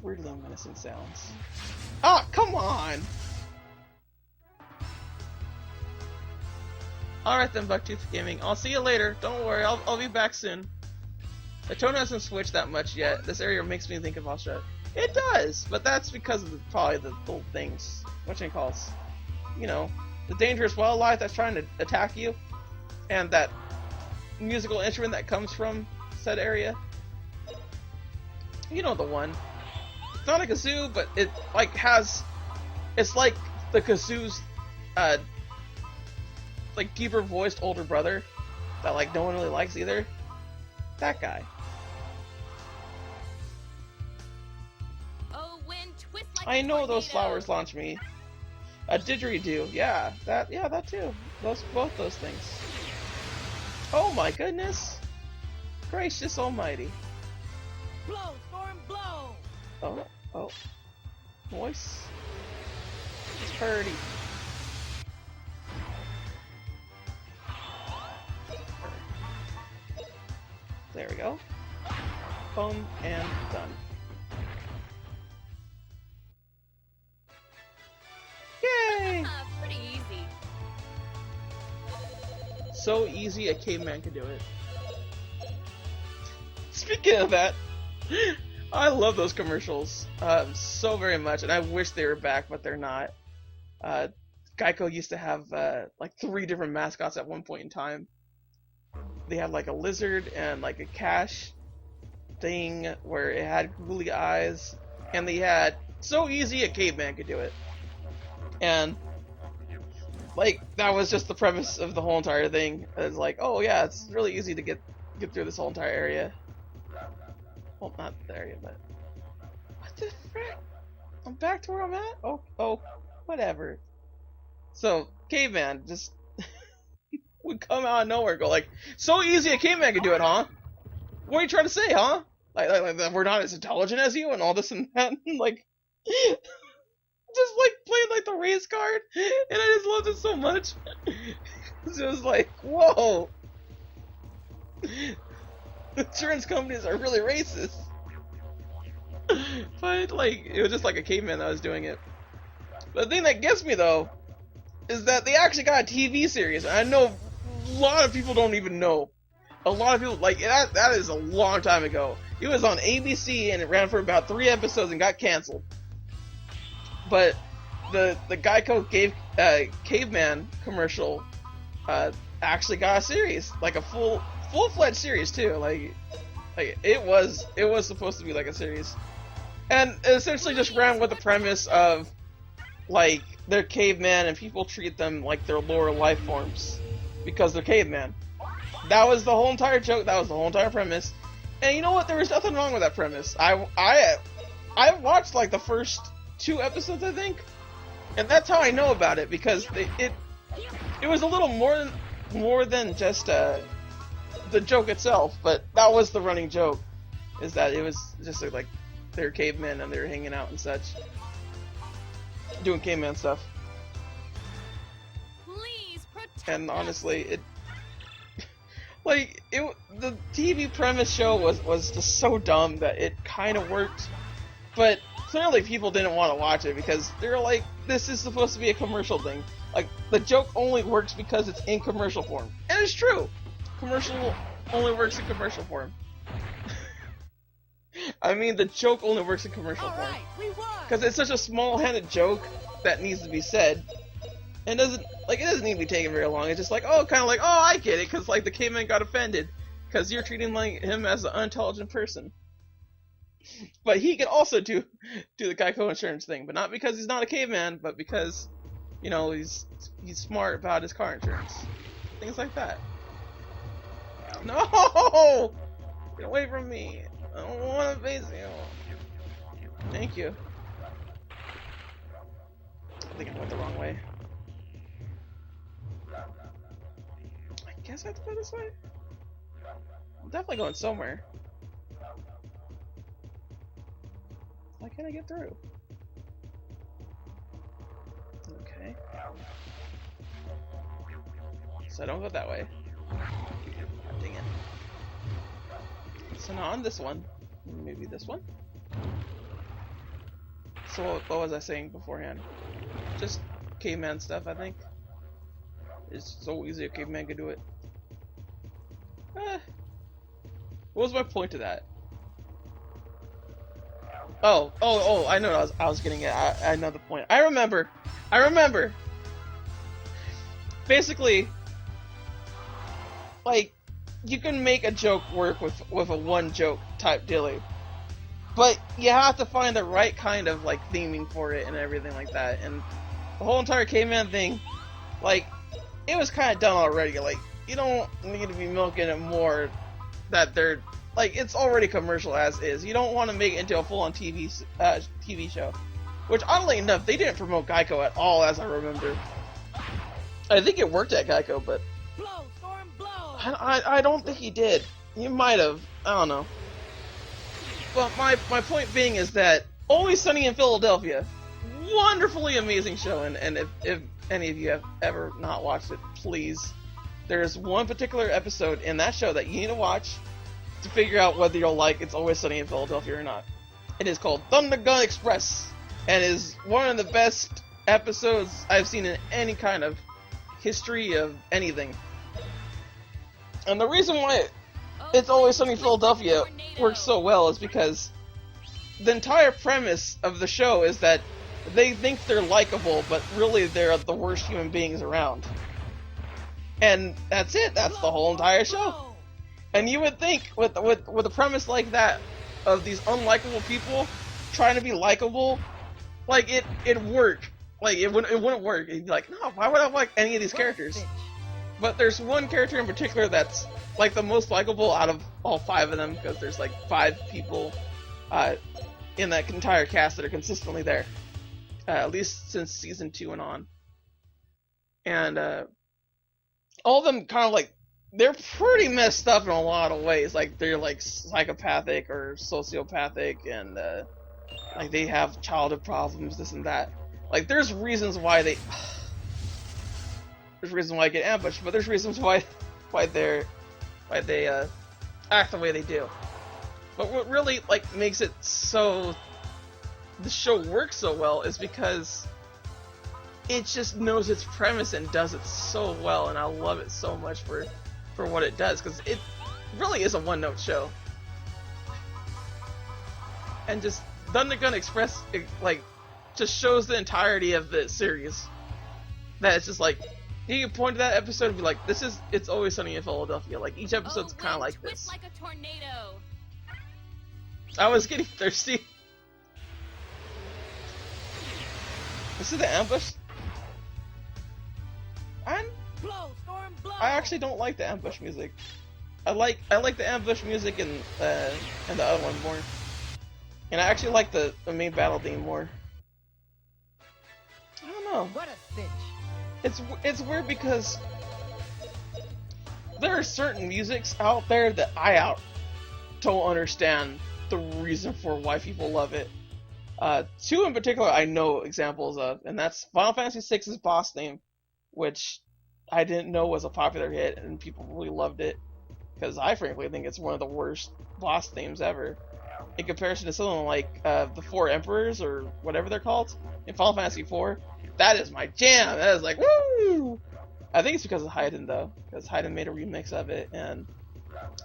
weirdly menacing sounds. Ah, come on! Alright then, Bucktooth Gaming. I'll see you later. Don't worry, I'll be back soon. The tone hasn't switched that much yet. This area makes me think of Australia. It does, but that's because of probably the old things. What you calls, you know, the dangerous wildlife that's trying to attack you, and that musical instrument that comes from said area. You know the one. It's not a kazoo, but it like has. It's like the kazoo's, like deeper voiced older brother that like no one really likes either. That guy. Oh, wind, twist like I a know those tornado. flowers launch me. A didgeridoo, yeah, that too. Both those things. Oh my goodness! Gracious Almighty! Blow, storm, blow. Oh, voice. It's pretty. There we go. Boom and done. Yay! Pretty easy. So easy a caveman could do it. Speaking of that, I love those commercials so very much, and I wish they were back, but they're not. Geico used to have like 3 different mascots at one point in time. They had like a lizard and like a cash thing where it had googly eyes, and they had so easy a caveman could do it. And like that was just the premise of the whole entire thing. It's like, oh yeah, it's really easy to get through this whole entire area. Well, not the area, but what the frick? I'm back to where I'm at? Oh, whatever. So, caveman just would come out of nowhere, go like, so easy a caveman could do it, huh? What are you trying to say, huh? Like that we're not as intelligent as you and all this and that, and like, just like playing like the race card, and I just loved it so much. It's just like, whoa. Insurance companies are really racist. But like, it was just like a caveman that was doing it. The thing that gets me though is that they actually got a TV series. And I know a lot of people don't even know. A lot of people like that is a long time ago. It was on ABC and it ran for about 3 episodes and got canceled. But the Geico caveman commercial actually got a series, like a full-fledged series too. Like it was supposed to be like a series, and it essentially just ran with the premise of like they're caveman and people treat them like they're lower life forms because they're caveman. That was the whole entire joke. That was the whole entire premise. And you know what? There was nothing wrong with that premise. I watched like the first 2 episodes, I think, and that's how I know about it, because it was a little more than just the joke itself, but that was the running joke, is that it was just like they're cavemen and they're hanging out and such, doing caveman stuff. Please protect And us. honestly, the TV premise show was just so dumb that it kind of worked, but clearly people didn't want to watch it because they're like, this is supposed to be a commercial thing. Like, the joke only works because it's in commercial form. And it's true! Commercial only works in commercial form. I mean, the joke only works in commercial form. Alright, we won. Because it's such a small-handed joke that needs to be said. And it doesn't need to be taken very long. It's just like, oh, kind of like, oh, I get it, because like the caveman got offended because you're treating like him as an unintelligent person. But he can also do the Geico insurance thing, but not because he's not a caveman, but because, you know, he's smart about his car insurance, things like that. No, get away from me! I don't want to face you. Thank you. I think I went the wrong way. I guess I have to go this way? I'm definitely going somewhere. Why can't I get through? Okay. So I don't go that way. God dang it. So now on this one. Maybe this one? So what was I saying beforehand? Just caveman stuff, I think. It's so easy a caveman could do it. What was my point to that? Oh, I know what I was getting at. I know the point. I remember. Basically, like, you can make a joke work with a one joke type dilly, but you have to find the right kind of like theming for it and everything like that. And the whole entire caveman thing, like, it was kind of done already. Like, you don't need to be milking it more. That they're like, it's already commercial as is. You don't want to make it into a full-on TV show. Which, oddly enough, they didn't promote Geico at all, as I remember. I think it worked at Geico, but Blow, storm, blow. I don't think he did. He might have. I don't know. But my point being is that Always Sunny in Philadelphia, wonderfully amazing show, and if any of you have ever not watched it, please. There's one particular episode in that show that you need to watch to figure out whether you'll like It's Always Sunny in Philadelphia or not. It is called Thunder Gun Express, and is one of the best episodes I've seen in any kind of history of anything. And the reason why It's Always Sunny in Philadelphia works so well is because the entire premise of the show is that they think they're likable, but really they're the worst human beings around. And that's it. That's the whole entire show. And you would think with a premise like that, of these unlikable people trying to be likable, like it'd work. Like it wouldn't work. You'd be like, no, why would I like any of these characters? But there's one character in particular that's like the most likable out of all 5 of them, because there's like 5 people in that entire cast that are consistently there, at least since season 2 and on. And all of them kind of like, they're pretty messed up in a lot of ways. Like, they're like psychopathic or sociopathic, and like they have childhood problems, this and that. Like, there's reasons why they there's reasons why they get ambushed, but there's reasons why they act the way they do. But what really like makes it so the show works so well is because it just knows its premise and does it so well, and I love it so much for what it does, because it really is a one-note show. And just Thunder Gun Express, like, just shows the entirety of the series. That it's just like, you can point to that episode and be like, this is It's Always Sunny in Philadelphia. Like, each episode's kind of like this. Like a tornado. I was getting thirsty. This is the ambush. Blow, storm, blow. I actually don't like the ambush music. I like the ambush music and the other one more. And I actually like the main battle theme more. I don't know. What a cinch. It's weird because there are certain musics out there that I don't understand the reason for why people love it. 2 in particular I know examples of, and that's Final Fantasy VI's boss theme, which I didn't know was a popular hit, and people really loved it, because I frankly think it's one of the worst boss themes ever. In comparison to something like the 4 Emperors, or whatever they're called, in Final Fantasy IV, that is my jam! That is like, woo! I think it's because of Haydn, though, because Haydn made a remix of it, and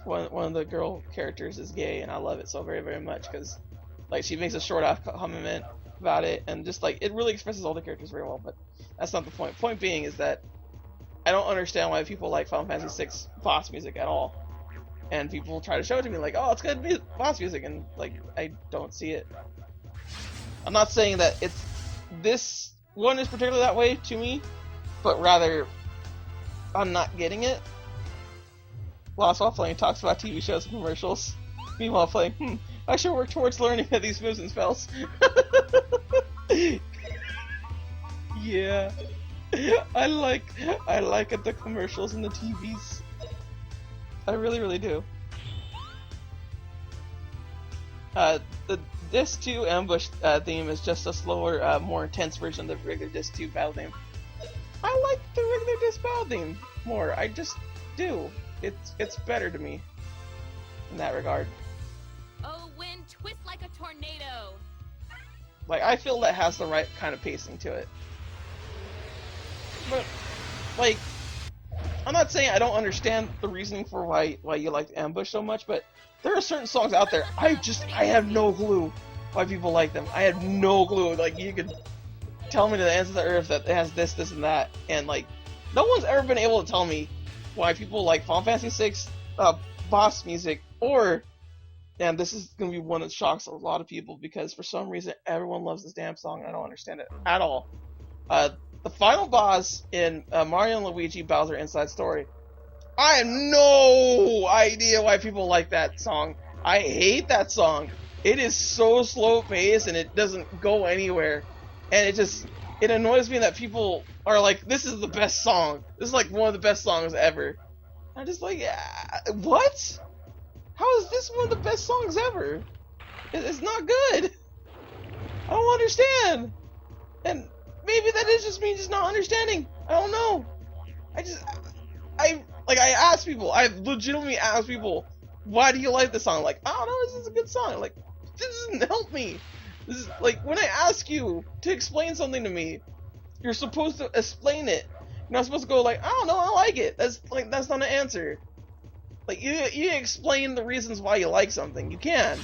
one of the girl characters is gay, and I love it so very, very much, because like she makes a short comment about it, and just like it really expresses all the characters very well. But that's not the point. Point being is that I don't understand why people like Final Fantasy VI boss music at all, and people try to show it to me like, oh, it's good boss music, and like I don't see it. I'm not saying that it's this one is particularly that way to me, but rather I'm not getting it. Lost While Playing talks about TV shows and commercials. Meanwhile playing, I should work towards learning these moves and spells. Yeah. I like it, the commercials and the TVs. I really, really do. The Disc 2 ambush theme is just a slower, more intense version of the regular Disc 2 battle theme. I like the regular Disc battle theme more. I just do. It's better to me in that regard. Oh, wind, twist like a tornado. Like, I feel that has the right kind of pacing to it. But, like, I'm not saying I don't understand the reasoning for why you like Ambush so much, but there are certain songs out there, I have no clue why people like them. I have no clue. Like, you could tell me the ends of the earth that it has this, and that, and, like, no one's ever been able to tell me why people like Final Fantasy VI boss music, or, and this is going to be one that shocks a lot of people, because for some reason everyone loves this damn song, and I don't understand it at all. The final boss in Mario and Luigi Bowser Inside Story. I have no idea why people like that song. I hate that song. It is so slow paced and it doesn't go anywhere. And it annoys me that people are like, this is the best song. This is like one of the best songs ever. I'm just like, what? How is this one of the best songs ever? It's not good. I don't understand. And maybe that is just me just not understanding. I don't know. I ask people, I legitimately ask people, why do you like this song? Like, I don't know, this is a good song. Like, this doesn't help me. This is like, when I ask you to explain something to me, you're supposed to explain it. You're not supposed to go like, I don't know, I like it. That's not an answer. Like, you explain the reasons why you like something. You can.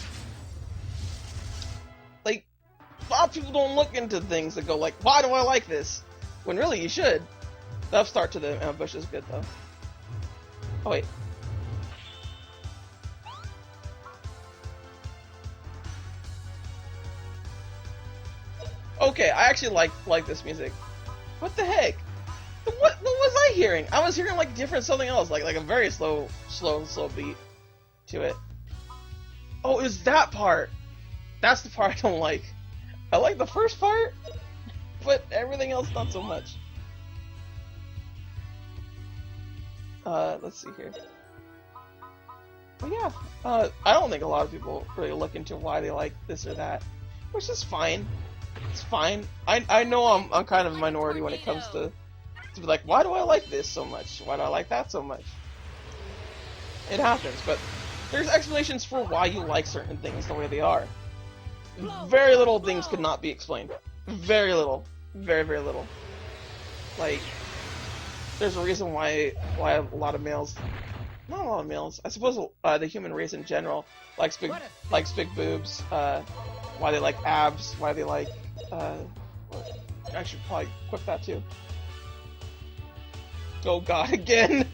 Like, a lot of people don't look into things that go like, why do I like this? When really you should. The upstart to the ambush is good though. Oh wait. Okay, I actually like this music. What the heck? What was I hearing? I was hearing like different something else, like a very slow beat to it. Oh, it was that part. That's the part I don't like. I like the first part, but everything else not so much. Let's see here. But yeah, I don't think a lot of people really look into why they like this or that, which is fine. It's fine. I know I'm kind of a minority when it comes to be like, why do I like this so much? Why do I like that so much? It happens, but there's explanations for why you like certain things the way they are. Very little things could not be explained. Very little. Very, very little. Like, there's a reason why a lot of males, not a lot of males, I suppose the human race in general likes big boobs, why they like abs, why they like, I should probably equip that too. Oh god, again!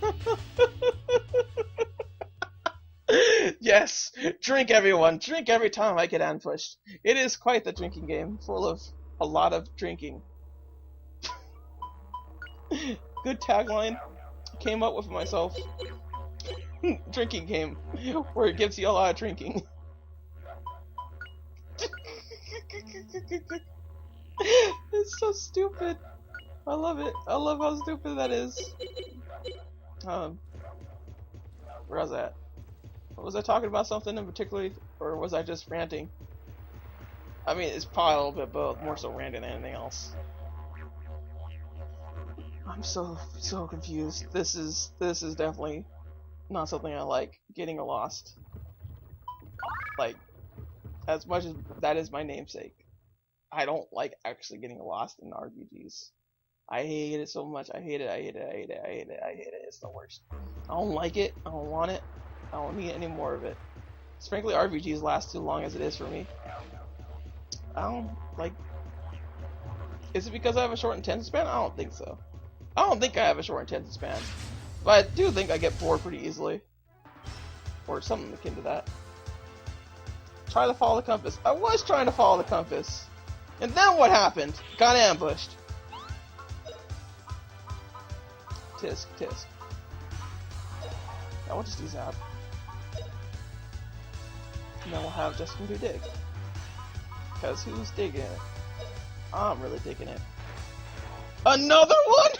Yes! Drink, everyone! Drink every time I get ambushed. It is quite the drinking game, full of a lot of drinking. Good tagline. Came up with myself. Drinking game, where it gives you a lot of drinking. It's so stupid. I love it. I love how stupid that is. Where was that? Was I talking about something in particular, or was I just ranting? I mean, it's probably a little bit both, more so ranting than anything else. I'm so confused. This is definitely not something I like. Getting lost. Like, as much as that is my namesake, I don't like actually getting lost in RPGs. I hate it so much. I hate it. I hate it. I hate it. I hate it. I hate it. It's the worst. I don't like it. I don't want it. I don't need any more of it. Frankly, RPGs last too long as it is for me. I don't like. Is it because I have a short attention span? I don't think so. I don't think I have a short attention span, but I do think I get bored pretty easily, or something akin to that. Try to follow the compass. I was trying to follow the compass, and then what happened? Got ambushed. Tisk, tisk. Now we'll just do zap. And then we'll have Justin do dig. Because who's digging it? I'm really digging it. Another one?!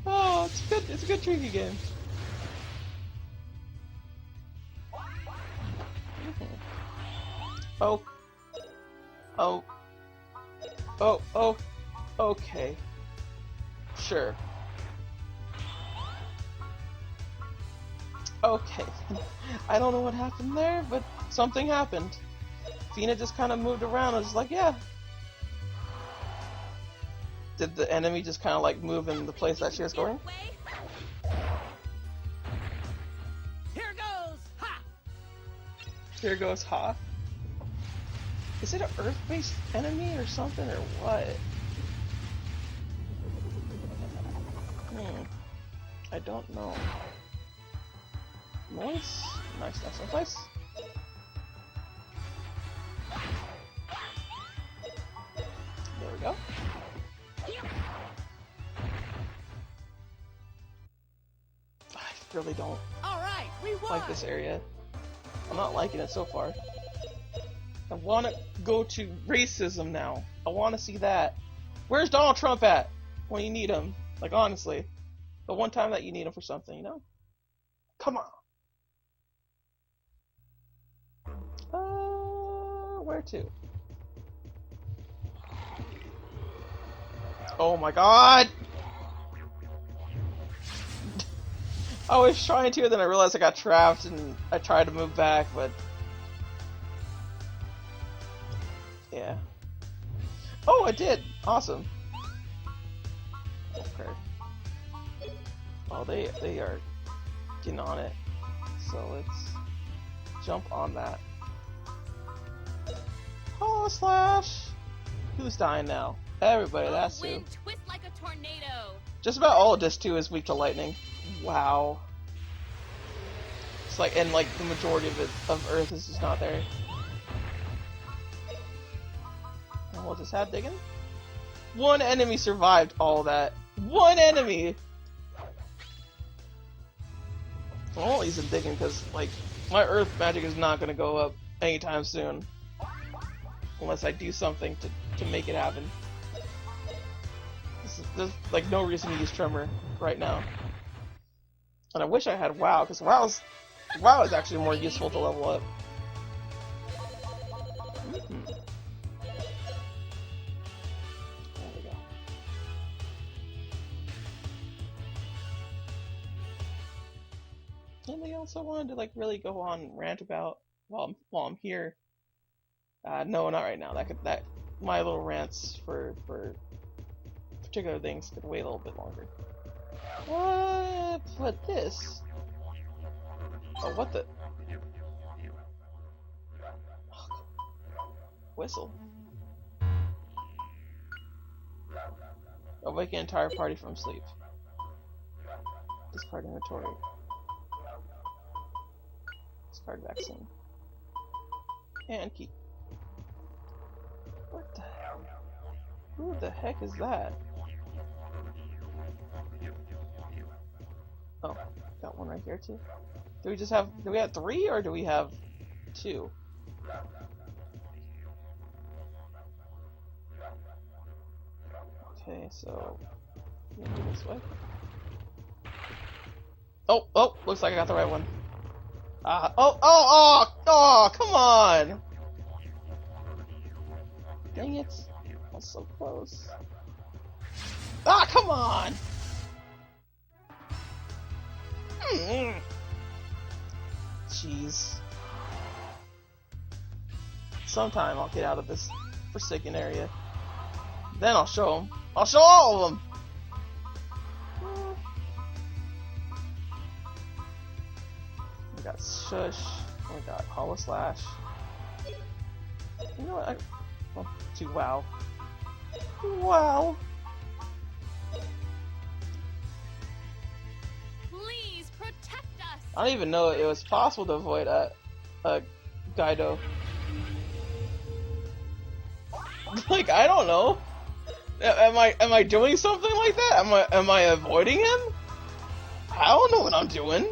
Oh, it's good. It's a good drinking game. Oh. Oh. Oh. Oh. Okay. Sure. Okay. I don't know what happened there, but something happened. Fina just kind of moved around. I was like, yeah. Did the enemy just kind of like move in the place that she was going? Here goes, ha! Here goes Ha. Is it an Earth-based enemy or something, or what? I don't know. Nice. Nice, nice, nice, nice. There we go. I really don't like this area. I'm not liking it so far. I want to go to racism now. I want to see that. Where's Donald Trump at when you need him? Like, honestly. The one time that you need him for something, you know? Come on. Where to? Oh my god! I was trying to, then I realized I got trapped and I tried to move back, but... yeah. Oh, I did! Awesome. Okay. Oh, they are getting on it. So let's jump on that. Oh, slash! Who's dying now? Everybody, that's who. Twist like a tornado. Just about all of this too is weak to lightning. Wow. It's like, and like the majority of it, of Earth is just not there. And we'll just have digging. One enemy survived all that. One enemy! I won't use the digging because, like, my Earth magic is not going to go up anytime soon. Unless I do something to make it happen. There's, like, no reason to use Tremor right now. And I wish I had WoW, because WoW is actually more useful to level up. There we go. Anything else I wanted to, like, really go on rant about while I'm here? No, not right now. That my little rants for particular things could wait a little bit longer. But this. Oh, what the? Whistle. Awake an entire party from sleep. Discard inventory. Discard vaccine. And keep. What the hell? Who the heck is that? Oh, got one right here too. Do we have 3 or do we have 2? Okay, so maybe this way. Oh, looks like I got the right one. Oh, come on! Dang it. I was so close. Ah, come on! Jeez. Sometime I'll get out of this forsaken area. Then I'll show them. I'll show all of them! We got Shush. We got Hollow Slash. You know what? Wow. Wow. Please protect us. I don't even know it was possible to avoid a Guido. Like, I don't know. Am I doing something like that? Am I avoiding him? I don't know what I'm doing.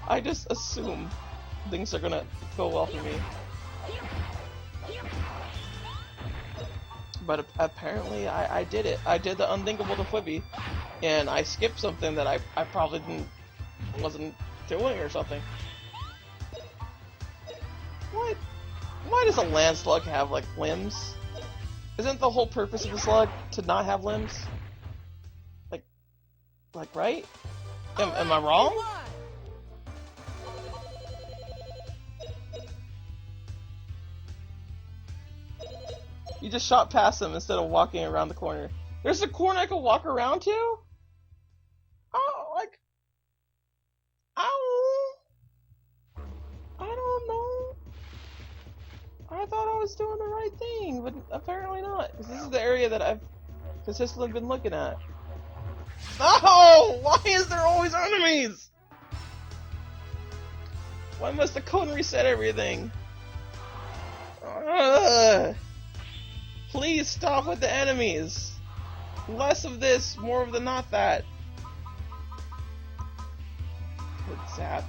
I just assume things are gonna go well for me. But apparently I did it. I did the unthinkable to Flippy, and I skipped something that I probably wasn't doing or something. What? Why does a land slug have, like, limbs? Isn't the whole purpose of the slug to not have limbs? Like, right? Am I wrong? You just shot past them instead of walking around the corner. There's a corner I could walk around to? Oh, like... I don't know. I thought I was doing the right thing, but apparently not. Because this is the area that I've consistently been looking at. No! Why is there always enemies? Why must the code reset everything? Please stop with the enemies. Less of this, more of the not that. Good zap.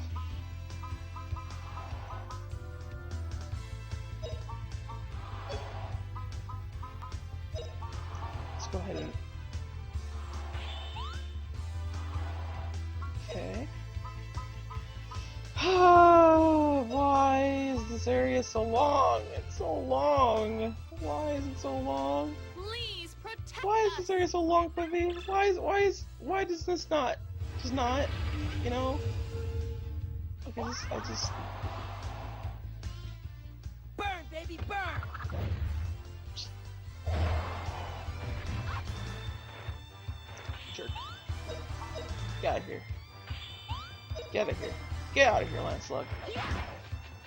Let's go ahead and... Okay. Why is this area so long? It's so long. Why is it so long? Please protect Why is us. this area so long, Quippy? Why does this not? Just not, you know? Okay, I just... Burn, baby, burn. Jerk. Get out of here. Get out of here. Get out of here, Lancelot.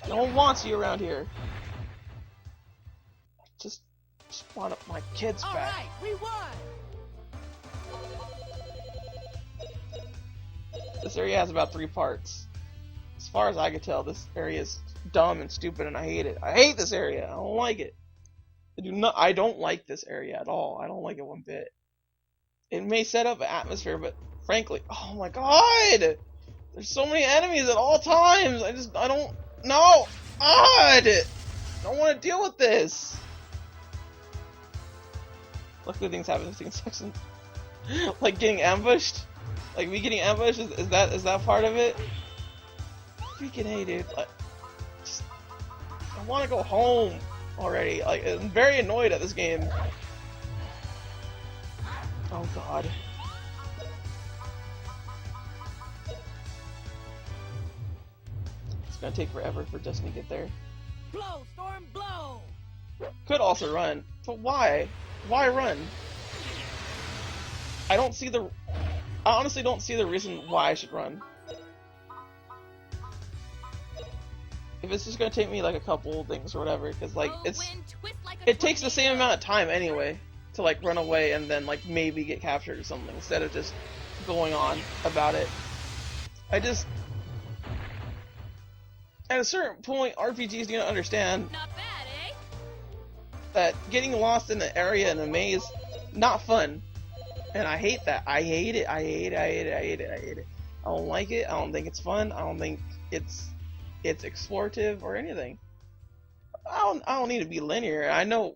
No one wants you around here. Just want my kids All back. right, we won. This area has about 3 parts. As far as I can tell, this area is dumb and stupid, and I hate it. I hate this area. I don't like it. I don't like this area at all. I don't like it one bit. It may set up an atmosphere, but frankly, oh my god! There's so many enemies at all times. I don't know. God! I don't want to deal with this. Luckily, things happen in 15 seconds. Like getting ambushed. Like me getting ambushed. Is that part of it? Freaking hey, dude. Like, I want to go home already. Like, I'm very annoyed at this game. Oh god. It's gonna take forever for Destiny to get there. Blow, storm, blow. Could also run, but why? Why run? I honestly don't see the reason why I should run. If it's just gonna take me like a couple things or whatever, because like it takes the same amount of time anyway to like run away and then like maybe get captured or something instead of just going on about it. At a certain point, RPGs need to understand Not bad, eh? that getting lost in an area in a maze, not fun. And I hate that. I hate it. I hate it. I hate it. I hate it. I hate it. I don't like it. I don't think it's fun. I don't think it's explorative or anything. I don't need to be linear. I know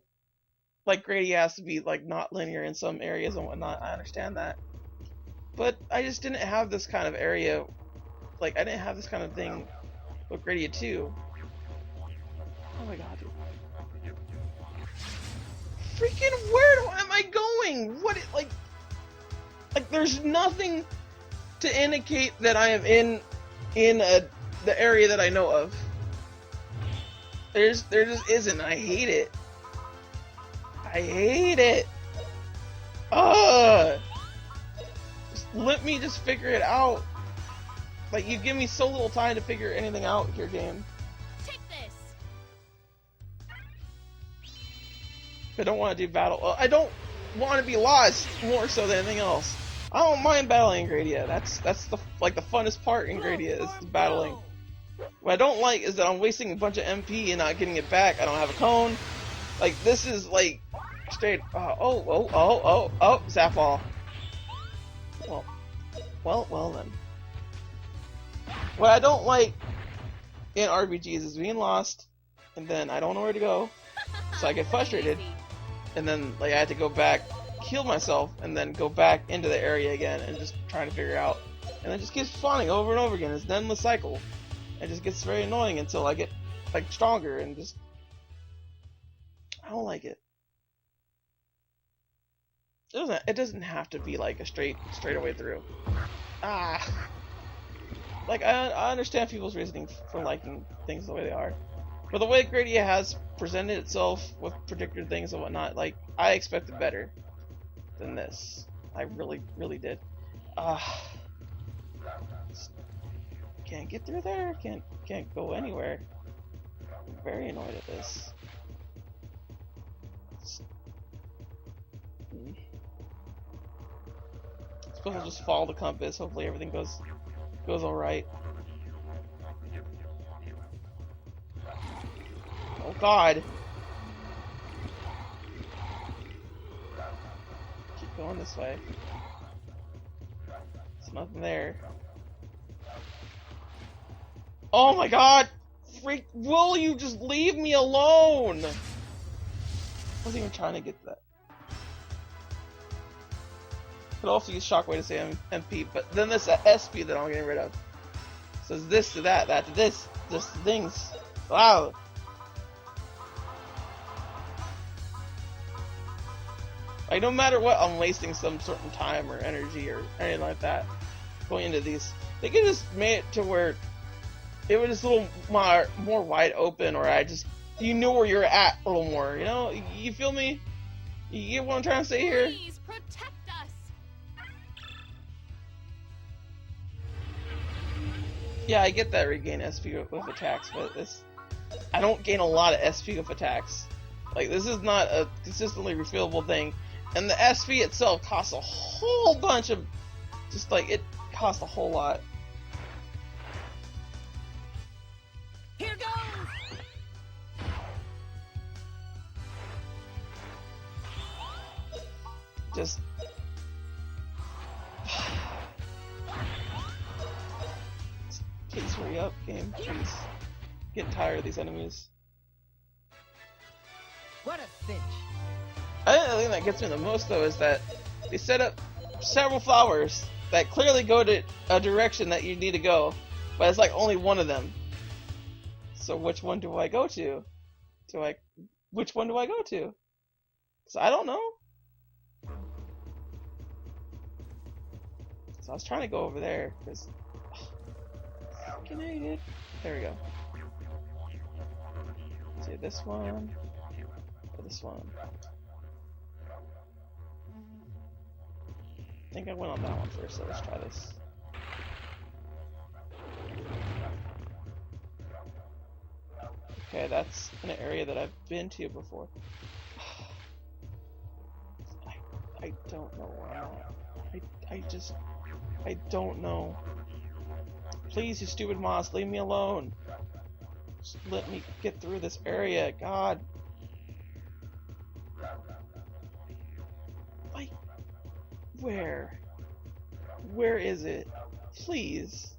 like Grandia has to be like not linear in some areas and whatnot. I understand that. But I just didn't have this kind of area. Like I didn't have this kind of thing with Grandia 2. Oh my god, dude. Freaking where am I going? What like there's nothing to indicate that I am in the area that I know of. There just isn't. I hate it. I hate it. Just let me just figure it out. Like you give me so little time to figure anything out with your game. Take this. I don't want to do battle. Well, I don't want to be lost more so than anything else. I don't mind battling in Grandia. That's the like the funnest part in Grandia is the battling. What I don't like is that I'm wasting a bunch of MP and not getting it back. I don't have a cone. Like this is like straight. Zap ball. Well then. What I don't like in RPGs is being lost, and then I don't know where to go, so I get frustrated, Easy. and then like I have to go back, heal myself, and then go back into the area again and just trying to figure it out, and it just keeps spawning over and over again. It's an endless cycle. It just gets very annoying until I get like stronger and just I don't like it. It doesn't have to be like a straight away through. Ah. like I understand people's reasoning for liking things the way they are, but the way Grandia has presented itself with particular things and whatnot, like I expected better than this. I really, really did. Can't get through there. Can't go anywhere. I'm very annoyed at this. I suppose I'll just follow the compass. Hopefully everything goes all right. Oh God! Keep going this way. There's nothing there. Oh my God! Freak! Will you just leave me alone? I wasn't even trying to get to that. Could also use Shockwave to say MP, but then this SP that I'm getting rid of. So it's this to that, that to this, just things. Wow. Like no matter what, I'm wasting some certain time or energy or anything like that going into these. They could just make it to where it was just a little more wide open, or you knew where you're at a little more. You know, you feel me? You get what I'm trying to say here? Please protect us. Yeah, I get that regain SP with attacks, but I don't gain a lot of SP with attacks. Like, this is not a consistently refillable thing. And the SP itself costs a whole bunch of, just like, it costs a whole lot. Here goes. Just... Please hurry up, game. Please. Getting tired of these enemies. What a cinch. I think the thing that gets me the most, though, is that they set up several flowers that clearly go to a direction that you need to go, but it's like only one of them. So which one do I go to? Which one do I go to? Because I don't know. So I was trying to go over there, because... Fucking idiot. There we go. Let's see, this one... or this one. I think I went on that one first, so let's try this. Okay, that's an area that I've been to before. I don't know where I'm at. I don't know. Please, you stupid moss, leave me alone. Just let me get through this area, God. Like, where? Where is it? Please.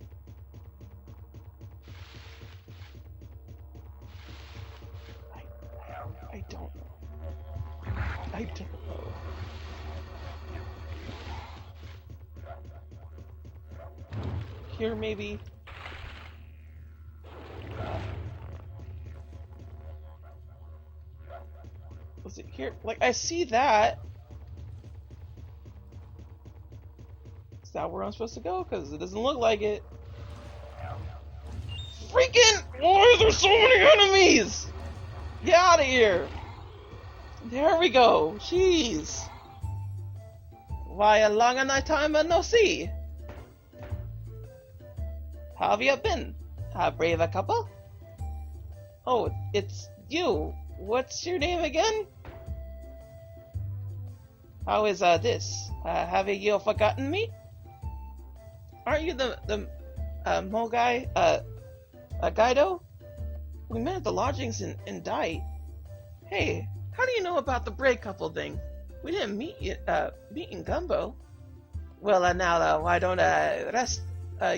I don't know. I don't know. Here, maybe? Was it here? Like, I see that. Is that where I'm supposed to go? Because it doesn't look like it. Freaking! Why are there so many enemies? Get out of here! There we go. Jeez. Why, a long a night time and no see. How have you been? A brave a couple? Oh, it's you. What's your name again? How is this? Have you forgotten me? Aren't you the Mo guy? Guido? We met at the lodgings in Dai. Hey, how do you know about the brave couple thing? We didn't meet in Gumbo. Well, now why don't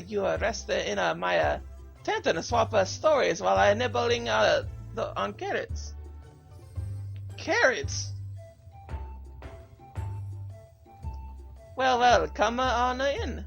you rest in my tent and swap stories while I nibbling on carrots. Carrots? Well, come on in.